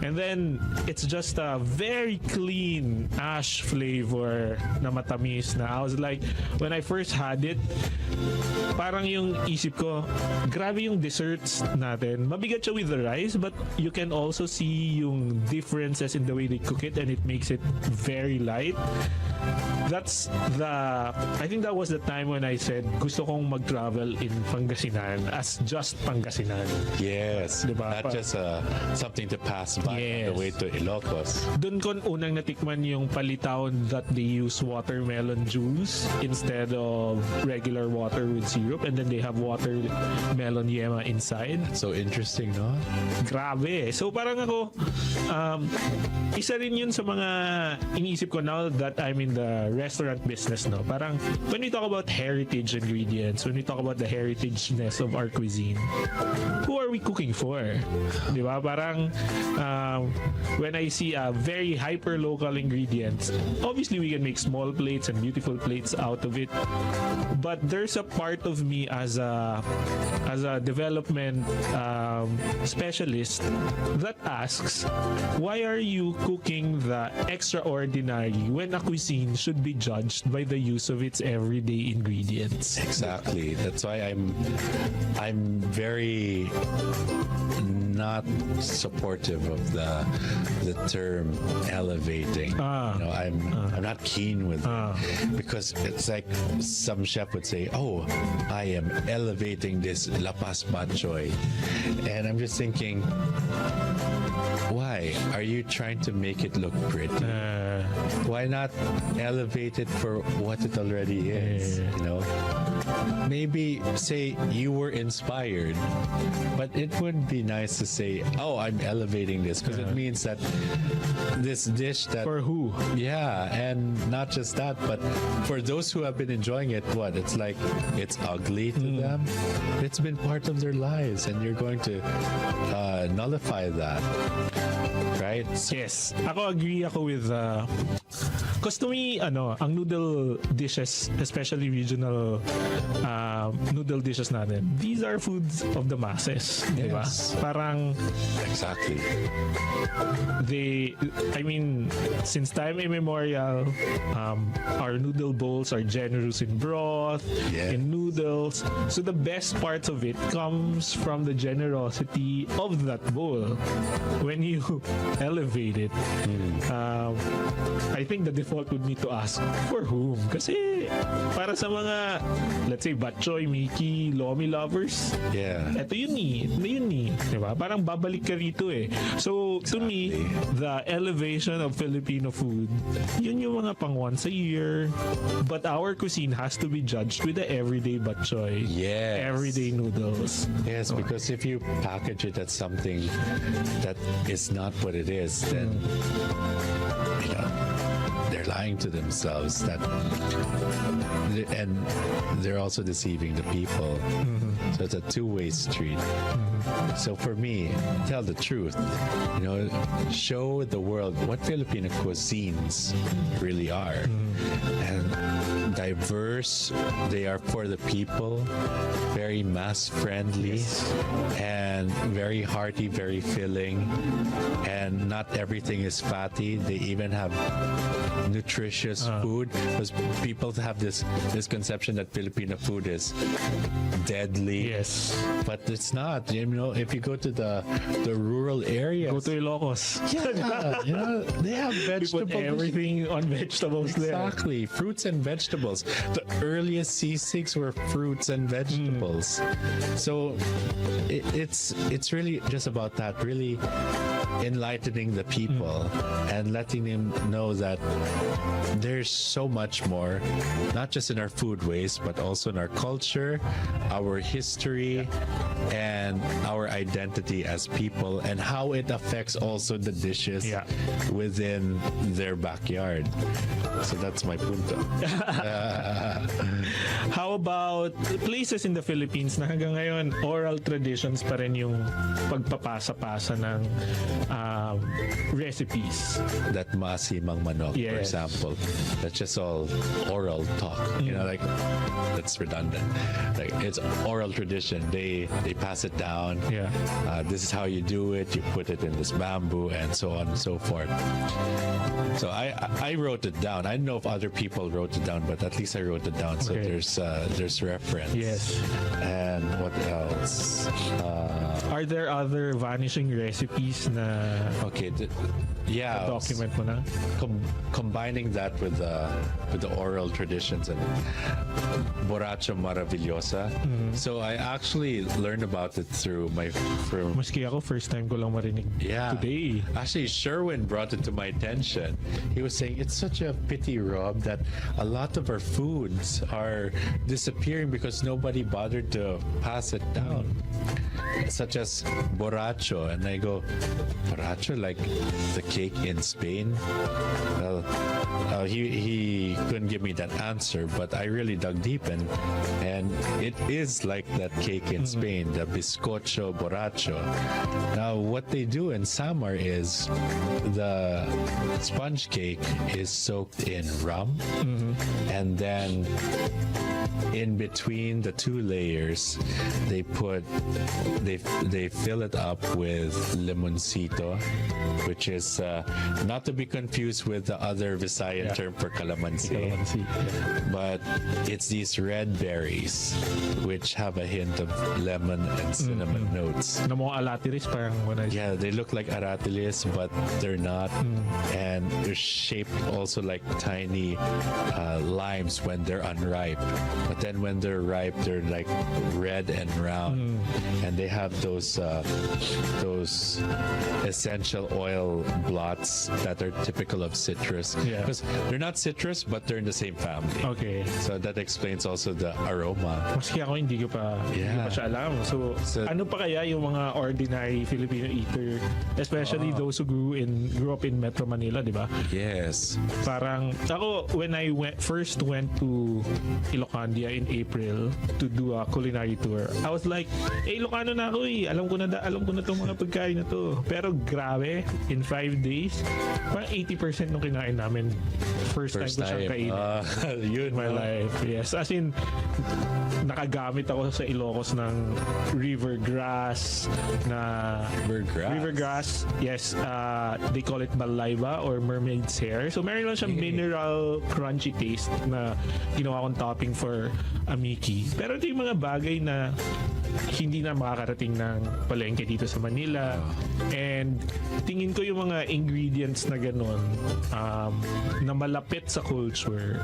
And then, it's just a very clean ash flavor na matamis na. I was like, when I first had it, parang yung isip ko, grabe yung desserts natin. Mabigat siya with the rice, but you can also see yung differences in the way they cook it, and it makes it very light. I think that was the time when I said, gusto kong mag-travel in Pangasinan as just Pangasinan. Yes, Diba? not just something to pass by on Yes. the way to Ilocos. Doon ko unang natikman yung palitaw that they use watermelon juice instead of regular water with syrup, and then they have watermelon yema inside. So interesting, no? Grabe. So parang ako, isa rin yun sa mga iniisip ko now that I'm in the restaurant business, no? Parang when we talk about heritage ingredients, when we talk about the heritageness of our cuisine, who are we cooking for? Di ba? Parang when I see a very hyper local ingredients, obviously we can make small plates and beautiful plates out of it, but there's a part of me as a development specialist that asks, why are you cooking the extraordinary when a cuisine should be judged by the use of its everyday ingredients? Exactly. That's why I'm very not supportive of the term elevating. I'm not keen with it, because it's like some chef would say, "Oh, I am elevating this lapas batchoy," and I'm just thinking, why are you trying to make it look pretty? Why not elevate it for what it already is? You know, maybe say you were inspired, but it would be nice to say, "Oh, I'm elevating this," because it means that this dish that For who? yeah, and not just that, but for those who have been enjoying it, it's like it's ugly to them. It's been part of their lives, and you're going to nullify that, right? Yes. Ako agree ako with because to me, ang noodle dishes, especially regional noodle dishes natin, these are foods of the masses. Diba? Yes. Parang Exactly. since time immemorial, our noodle bowls are generous in broth, Yes. in noodles. So the best parts of it comes from the generosity of that bowl. When you elevate it, I think the default would need to ask, for whom? Kasi para sa mga, let's say, batchoy, Mickey, lomi lovers, Yeah. eto yun eh. Diba? Parang babalik ka rito eh. So, to me, the elevation of Filipino food, yun yung mga pang once a year. But our cuisine has to be judged with the everyday batchoy. Yes. Everyday noodles. Yes, because if you package it as something that is not what it is, then they're lying to themselves. And they're also deceiving the people. So it's a two-way street. So for me, tell the truth. Show the world what Filipino cuisines really are. And diverse, they are for the people, very mass friendly, and very hearty, very filling, and not everything is fatty. They even have nutritious food, because people have this misconception that Filipino food is deadly. Yes. But it's not. If you go to the rural areas, Go to Ilocos. they have We vegetables. put everything on vegetables there. Exactly, fruits and vegetables. The earliest seasigs were fruits and vegetables. So it's really just about that, really enlightening the people and letting them know that there's so much more, not just in our food waste, but also in our culture, our history, and our identity as people, and how it affects also the dishes within their backyard. So that's my punto. How about places in the Philippines na hanggang ngayon oral traditions pa rin yung pagpapasa-pasa ng recipes? That masimang manok, for Yes. example, that's just all oral talk. Like that's redundant. Like it's oral tradition. They pass it down. Yeah. This is how you do it. You put it in this bamboo and so on and so forth. So I wrote it down. I don't know if other people wrote it down, but at least I wrote it down. So Okay. there's reference. Yes. And what else? Are there other vanishing recipes na Okay. Yeah. document mo na? Combining that with the oral traditions and borracho maravillosa. So I actually learned about it through Maski ako, first time ko lang marinig today. Actually, Sherwin brought it to my attention. He was saying it's such a pity, Rob, that a lot of our foods are disappearing because nobody bothered to pass it down. Such as borracho. And I go, borracho, like the cake in Spain? Well, he couldn't give me that answer, but I really dug deep, and it is like that cake in Spain, the bizcocho borracho. Now, what they do in Samar is the sponge cake is soaked in rum, and then in between the two layers, they fill it up with limoncito, which is not to be confused with the other Visayan term for calamansi. But it's these red berries which have a hint of lemon and cinnamon notes. Na mga alatiris, parang when Yeah, they look like aratilis, but they're not. And they're shaped also like tiny limes when they're unripe. But then when they're ripe, they're like red and round. And they have those essential oil blots that are typical of citrus. Yeah. Because they're not citrus, but they're in the same family. Okay. So that explains also the aroma. Maski ako, hindi ko pa siya alam. So, ano pa kaya yung mga ordinary Filipino eater, especially those who grew up in Metro Manila, di ba? Yes. Parang ako, when I first went to Ilocandia in April to do a culinary tour, I was like, Ilocano na ako eh. Alam ko na tong mga pagkain na to. Pero grabe, in 5 days, parang 80% nung kinain namin, first time ko siyang kainin. Yun, In my life. Yes. As in, nakagamit ako sa Ilocos ng river grass na river grass. Yes, they call it balayba or mermaid's hair. So meron lang siyang mineral crunchy taste na ginawa kong topping for amiki. Pero ito yung mga bagay na hindi na makakarating ng palengke dito sa Manila. And tingin ko yung mga ingredients na ganun na malapit sa culture,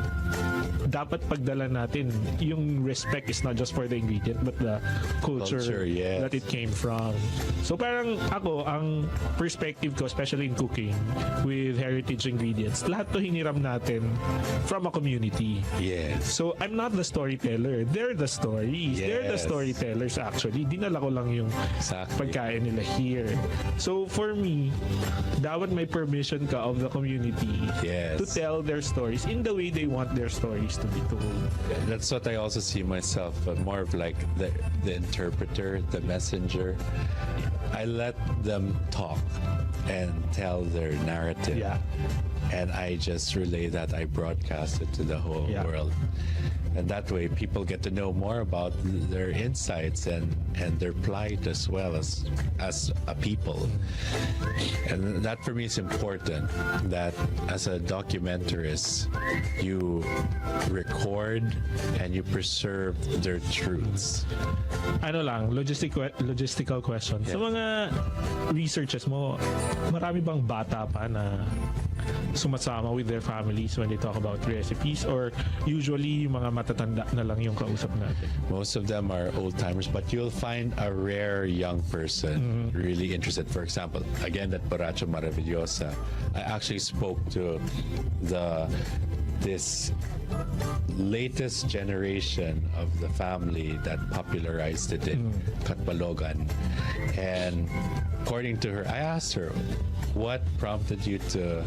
dapat pagdala natin. Yung respect is not just for the ingredient but the culture yes. that it came from. So parang ako, ang perspective ko, especially in cooking with heritage ingredients, lahat to hiniram natin from a community. Yes. So I'm not the storyteller. They're the stories. They're the Yes. storytellers actually. Dinala ko lang yung Exactly. pagkain nila here. So for me, dapat may permission ka of the community Yes. to tell their stories in the way they want their stories to be told. That's what I also see myself, more of like the interpreter, the messenger. I let them talk and tell their narrative. Yeah. And I just relay that, I broadcast it to the whole world. And that way people get to know more about their insights and their plight as well as a people. And that for me is important, that as a documentarist, you record and you preserve their truths. Ano lang, logistical question. Sa mga researches mo, marami bang bata pa na sumasama with their families when they talk about recipes, or usually yung mga matatanda na lang yung kausap natin? Most of them are old timers, but you'll find a rare young person really interested. For example, again, that borracho maravillosa, I actually spoke to this latest generation of the family that popularized it in Katbalogan. And according to her, I asked her, what prompted you to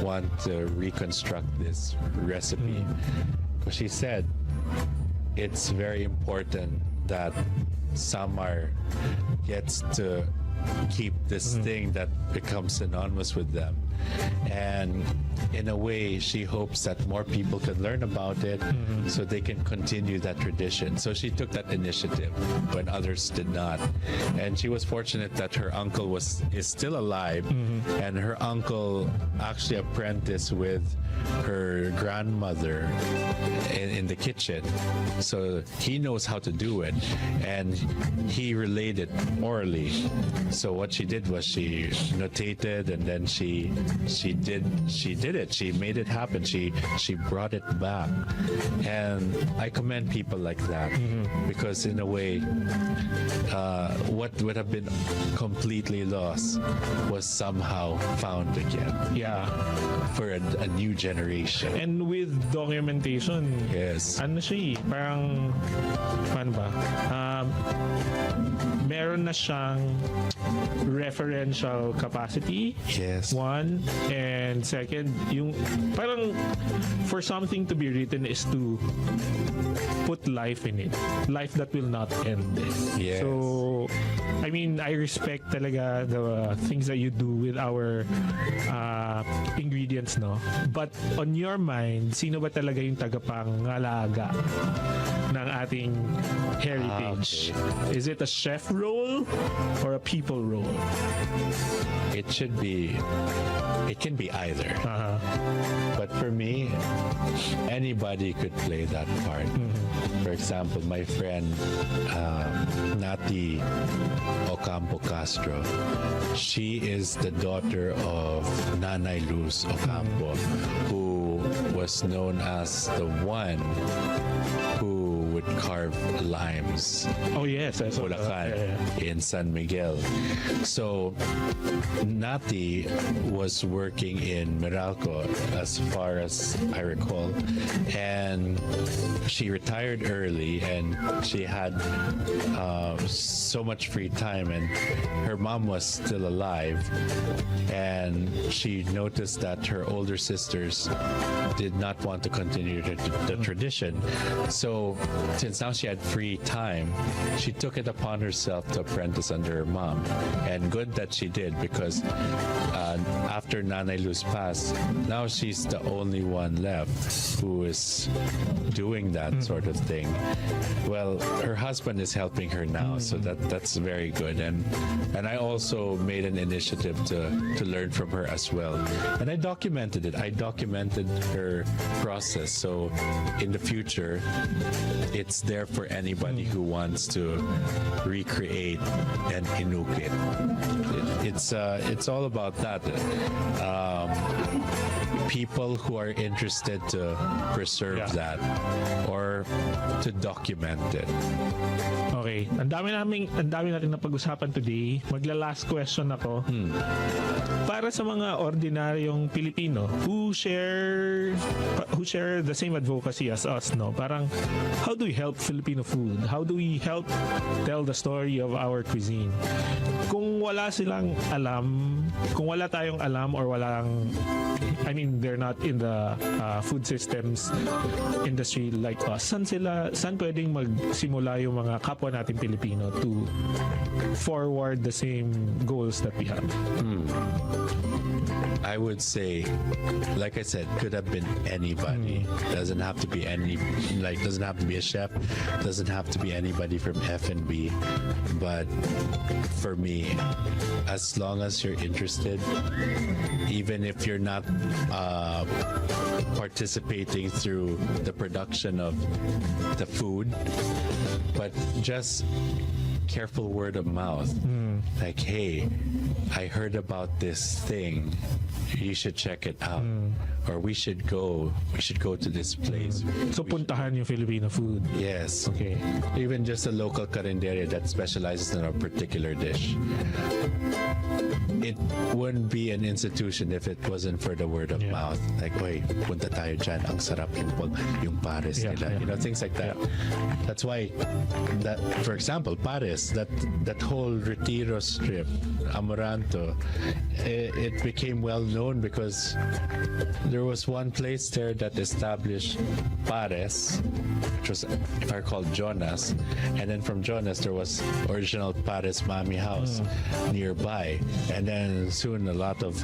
want to reconstruct this recipe? Because she said, it's very important that Samar gets to keep this thing that becomes synonymous with them. And in a way, she hopes that more people can learn about it so they can continue that tradition. So she took that initiative when others did not. And she was fortunate that her uncle is still alive, and her uncle actually apprenticed with her grandmother in the kitchen. So he knows how to do it, and he relayed it orally. So what she did was she notated, and then she did it. She made it happen. She brought it back, and I commend people like that because in a way, what would have been completely lost was somehow found again. Yeah. For a new generation. And with documentation, Yes. ano siya parang, paano ba? Meron na siyang referential capacity. Yes. One. And second, yung parang for something to be written is to put life in it. Life that will not end. Yes. So, I mean, I respect talaga the things that you do with our ingredients, no? But on your mind, sino ba talaga yung tagapangalaga ng ating heritage? Okay. Is it a chef role or a people role? It can be either. But for me, anybody could play that part. For example, my friend Nati Ocampo Castro, she is the daughter of Nanay Luz Ocampo, who was known as the one who would carve limes, Oh yes, I saw that. Bulacan, Yeah. in San Miguel. So Nati was working in Meralco as far as I recall, and she retired early, and she had so much free time, and her mom was still alive, and she noticed that her older sisters did not want to continue the tradition. So since now she had free time, she took it upon herself to apprentice under her mom. And good that she did, because after Nanay Luz passed, now she's the only one left who is doing that sort of thing. Well, her husband is helping her now, so that's very good. And I also made an initiative to learn from her as well. And I documented it. I documented her process. So in the future, it's there for anybody who wants to recreate and inuk it. It's all about that. People who are interested to preserve that or to document it. Okay. Ang dami natin na pag-usapan today. Magla-last question ako. Para sa mga ordinaryong Pilipino who share the same advocacy as us, no? Parang how do we help Filipino food? How do we help tell the story of our cuisine? Kung wala silang alam, kung wala tayong alam or they're not in the food systems industry like us, saan pwedeng magsimula yung mga kapwa natin Pilipino to forward the same goals that we have? I would say, like I said, could have been anybody. Doesn't have to be doesn't have to be a chef. Doesn't have to be anybody from F&B. But for me, as long as you're interested, even if you're not participating through the production of the food, but just careful word of mouth. Like, hey, I heard about this thing. You should check it out. Or we should go to this place. So puntahan yung Filipino food. Yes. Okay. Even just a local carinderia that specializes in a particular dish. It wouldn't be an institution if it wasn't for the word of mouth. Like, wait, punta tayo dyan, ang sarap yung pares nila. You know, things like that. That's why, for example, pares, that whole Retiro strip, Amoranto, it became well known because there was one place there that established pares, which was, if I recall, Jonas, and then from Jonas there was original Pares Mami House nearby, and then soon a lot of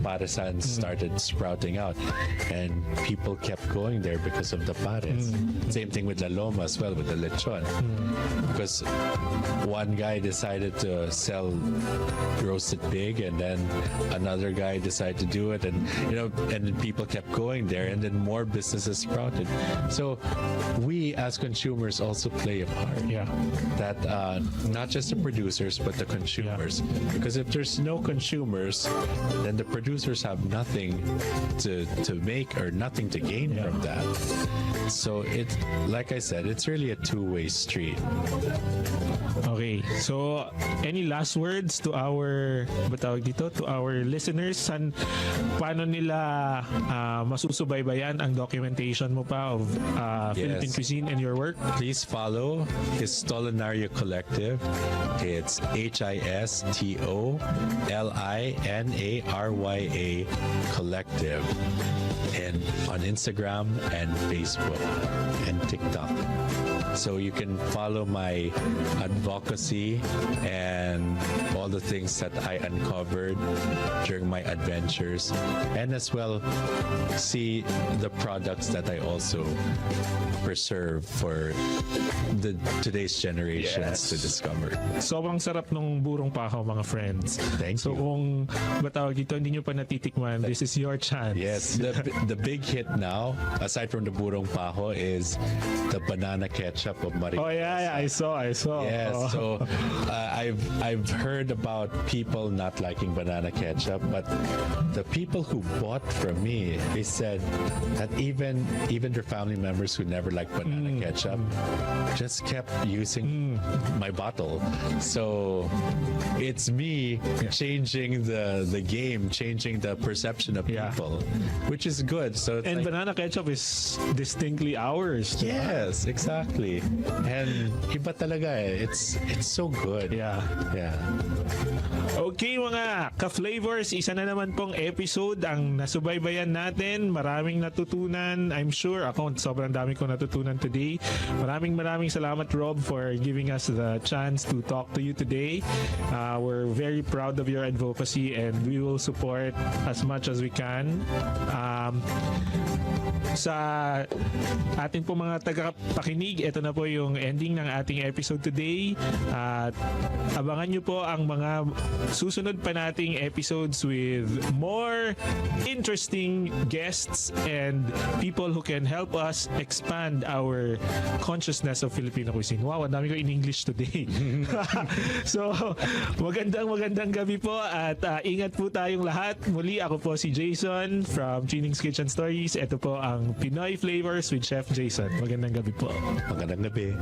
paresans started sprouting out, and people kept going there because of the pares. Same thing with La Loma as well, with the lechon, because one guy decided to sell roasted pig, and then another guy decided to do it, and and then people kept going there, and then more businesses sprouted. So we as consumers also play a part. Yeah. That not just the producers but the consumers, because if there's no consumers, then the producers have nothing to make or nothing to gain from that. So it's, like I said, it's really a two-way street. Okay. So, any last words to our to our listeners? Paano nila masusubaybayan ang documentation mo pa of Philippine cuisine and your work? Please follow Histolinaria Collective. Okay, it's HISTOLINARYA Collective, and on Instagram and Facebook and TikTok. So you can follow my advocacy and all the things that I uncovered during my adventures, and as well see the products that I also preserve for today's generations to discover. Sobrang sarap nung burong pakaw, mga friends. Thank so you. kung batawag dito, hindi nyo pa natitikman, this is your chance. Yes, the big hit now, aside from the burong paho, is the banana ketchup of Mariposa. Oh yeah, I saw. Yes, Oh. so I've heard about people not liking banana ketchup, but the people who bought from me, they said that even their family members who never liked banana ketchup just kept using my bottle. So it's me changing the game, changing the perception of people, which is good. So it's And like, banana ketchup is distinctly ours. diba? yes, exactly. And iba talaga eh. It's so good. Yeah. Yeah. Okay mga ka-flavors, isa na naman pong episode ang nasubaybayan natin. Maraming natutunan. I'm sure ako sobrang dami ko natutunan today. Maraming salamat, Rob, for giving us the chance to talk to you today. We're very proud of your advocacy and we will support as much as we can. Sa ating po mga tagapakinig, ito na po yung ending ng ating episode today. At abangan nyo po ang mga susunod pa nating episodes with more interesting guests and people who can help us expand our consciousness of Filipino cuisine. Wow, ang dami ko in English today. So, magandang gabi po at ingat po tayong lahat. Muli, ako po si Jason from Chining's Kitchen Stories. Ito po ang Pinoy Flavors with Chef Jayson. Magandang gabi po. Magandang gabi.